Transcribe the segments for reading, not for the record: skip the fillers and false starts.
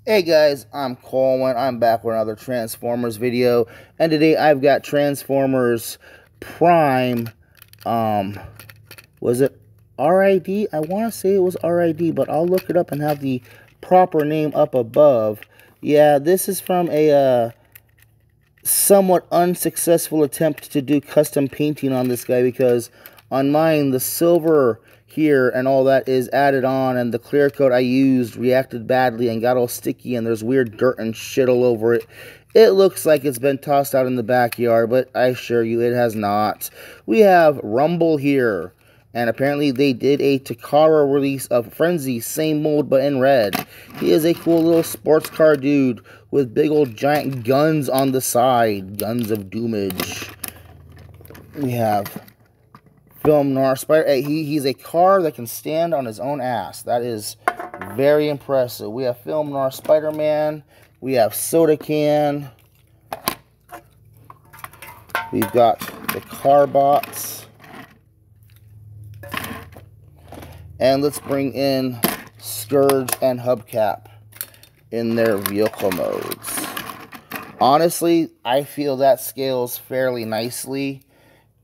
Hey guys, I'm Colwen. I'm back with another Transformers video, and today I've got Transformers Prime. Was it RID? I want to say it was RID, but I'll look it up and have the proper name up above. Yeah, this is from a somewhat unsuccessful attempt to do custom painting on this guy, because on mine the silver here and all that is added on, and the clear coat I used reacted badly and got all sticky, and there's weird dirt and shit all over it. It looks like it's been tossed out in the backyard, but I assure you it has not. We have Rumble here, and apparently they did a Takara release of Frenzy, same mold but in red. He is a cool little sports car dude with big old giant guns on the side. Guns of doomage. We have Film Noir Spider. Hey, he's a car that can stand on his own ass. That is very impressive. We have Film Noir Spider-Man. We have Soda Can. We've got the Carbots. And let's bring in Scourge and Hubcap in their vehicle modes. Honestly, I feel that scales fairly nicely.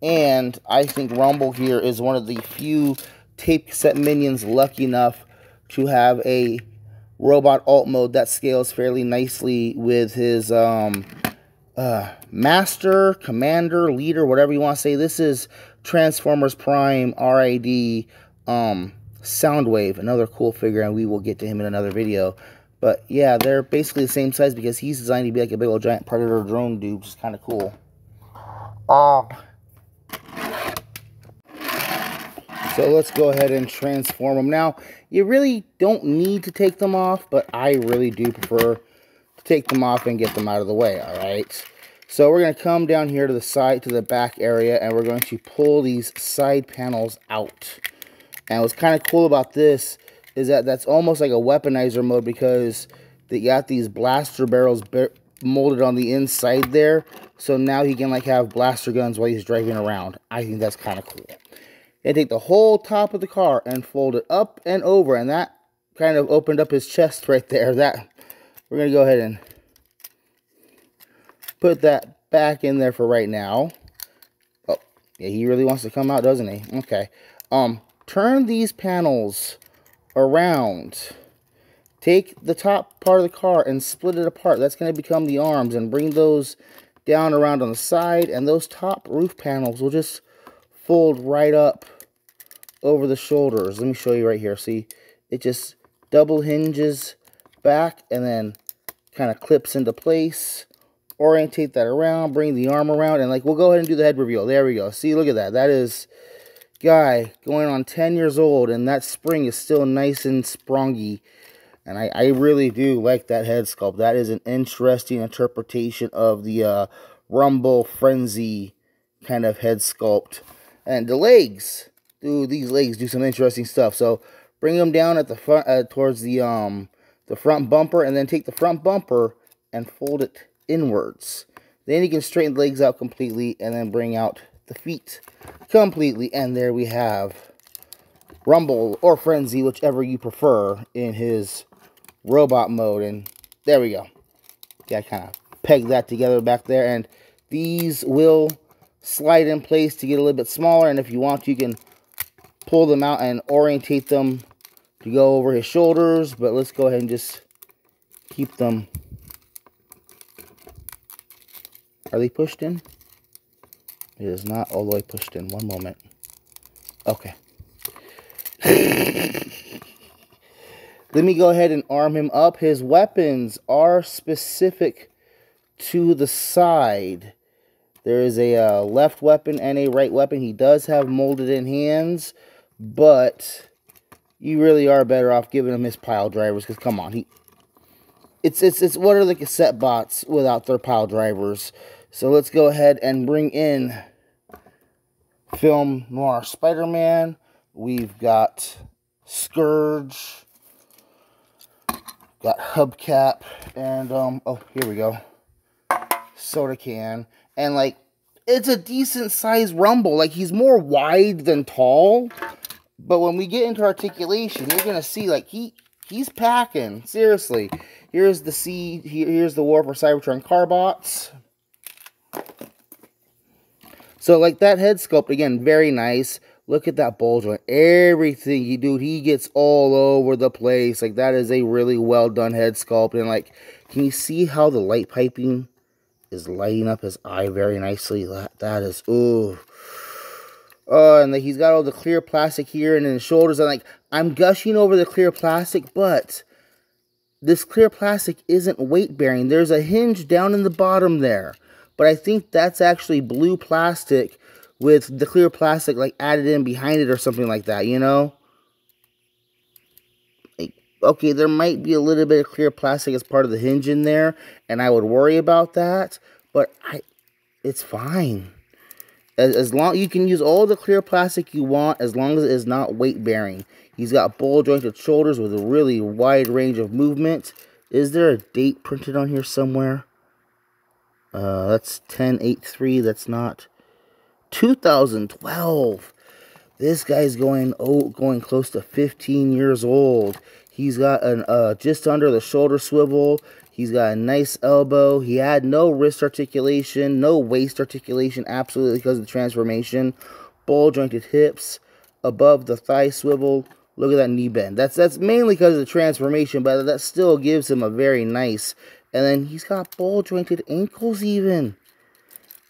And I think Rumble here is one of the few tape cassette minions lucky enough to have a robot alt mode that scales fairly nicely with his master, commander, leader, whatever you want to say. This is Transformers Prime RID Soundwave, another cool figure, and we will get to him in another video. But yeah, they're basically the same size because he's designed to be like a big old giant predator drone dude, which is kind of cool. So let's go ahead and transform them. Now, you really don't need to take them off, but I really do prefer to take them off and get them out of the way, alright? So we're going to come down here to the side, to the back area, and we're going to pull these side panels out. And what's kind of cool about this is that that's almost like a weaponizer mode, because they got these blaster barrels molded on the inside there. So now he can like have blaster guns while he's driving around. I think that's kind of cool. And take the whole top of the car and fold it up and over, and that kind of opened up his chest right there. That we're gonna go ahead and put that back in there for right now. Oh, yeah, he really wants to come out, doesn't he? Okay. Turn these panels around. Take the top part of the car and split it apart. That's gonna become the arms, and bring those down around on the side, and those top roof panels will just fold right up over the shoulders. Let me show you right here. See, it just double hinges back and then kind of clips into place. Orientate that around, bring the arm around, and like we'll go ahead and do the head reveal. There we go. See, look at that. That is guy going on 10 years old, and that spring is still nice and sprongy. And I really do like that head sculpt. That is an interesting interpretation of the Rumble Frenzy kind of head sculpt. And the legs, these legs do some interesting stuff. So bring them down at the front, towards the front bumper, and then take the front bumper and fold it inwards. Then you can straighten the legs out completely, and then bring out the feet completely. And there we have Rumble or Frenzy, whichever you prefer, in his robot mode. And there we go. Yeah, I kind of peg that together back there, and these will slide in place to get a little bit smaller, and if you want, you can pull them out and orientate them to go over his shoulders, but let's go ahead and just keep them. Are they pushed in? It is not all the way pushed in. One moment. Okay. Let me go ahead and arm him up. His weapons are specific to the side. There is a left weapon and a right weapon. He does have molded in hands, but you really are better off giving him his pile drivers, because come on, it's what are the cassette bots without their pile drivers? So let's go ahead and bring in Film Noir Spider-Man. We've got Scourge, got Hubcap, and oh, here we go, Soda Can. And, like, it's a decent-sized Rumble. Like, he's more wide than tall. But when we get into articulation, you're going to see, like, he He's packing. Seriously. Here's the here's the War for Cybertron Carbots. So, like, that head sculpt, again, very nice. Look at that ball joint. Everything he gets all over the place. Like, that is a really well done head sculpt. And, like, can you see how the light piping is lighting up his eye very nicely? That is, ooh. And he's got all the clear plastic here and in his shoulders. And, like, I'm gushing over the clear plastic, but this clear plastic isn't weight bearing. There's a hinge down in the bottom there. But I think that's actually blue plastic with the clear plastic like added in behind it or something like that, you know? Like, okay, there might be a little bit of clear plastic as part of the hinge in there, and I would worry about that, but it's fine. As long you can use all the clear plastic you want as long as it is not weight bearing. He's got ball jointed shoulders with a really wide range of movement. Is there a date printed on here somewhere? That's 10/8/3. That's not 2012. This guy's going close to 15 years old. He's got an just under the shoulder swivel. He's got a nice elbow. He had no wrist articulation, no waist articulation, absolutely because of the transformation. Ball jointed hips, above the thigh swivel. Look at that knee bend. That's mainly because of the transformation, but that still gives him a very nice. And then he's got ball jointed ankles even.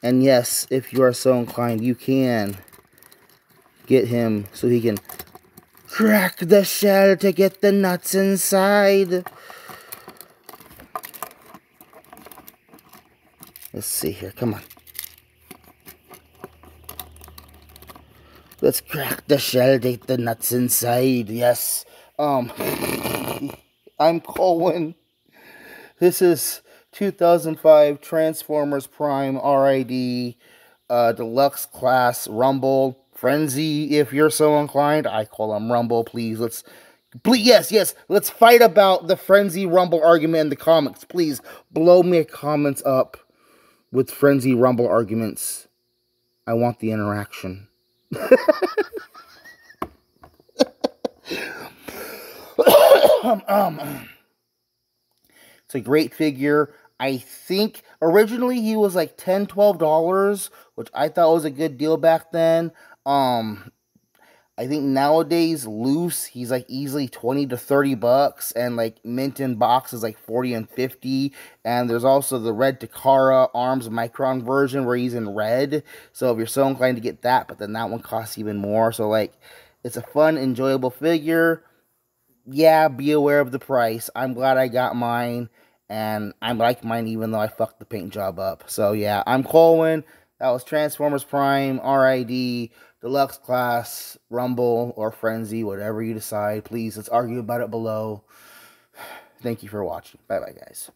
And yes, if you are so inclined, you can get him so he can crack the shell to get the nuts inside. Let's see here. Come on. Let's crack the shell to get the nuts inside. Yes. I'm Colwen. This is 2005 Transformers Prime RID Deluxe Class Rumble Frenzy. If you're so inclined, I call him Rumble. Please, yes, let's fight about the Frenzy Rumble argument in the comments. Please blow me comments up with Frenzy Rumble arguments. I want the interaction. It's a great figure. I think originally he was like $10, $12, which I thought was a good deal back then. I think nowadays loose he's like easily 20 to 30 bucks, and like mint in box is like 40 and 50. And there's also the red Takara Arms Micron version where he's in red. So if you're so inclined to get that, but then that one costs even more. So like it's a fun, enjoyable figure. Yeah, be aware of the price. I'm glad I got mine, and I like mine even though I fucked the paint job up. So yeah, I'm Colwen. That was Transformers Prime, RID, Deluxe Class, Rumble, or Frenzy, whatever you decide. Please, let's argue about it below. Thank you for watching. Bye-bye, guys.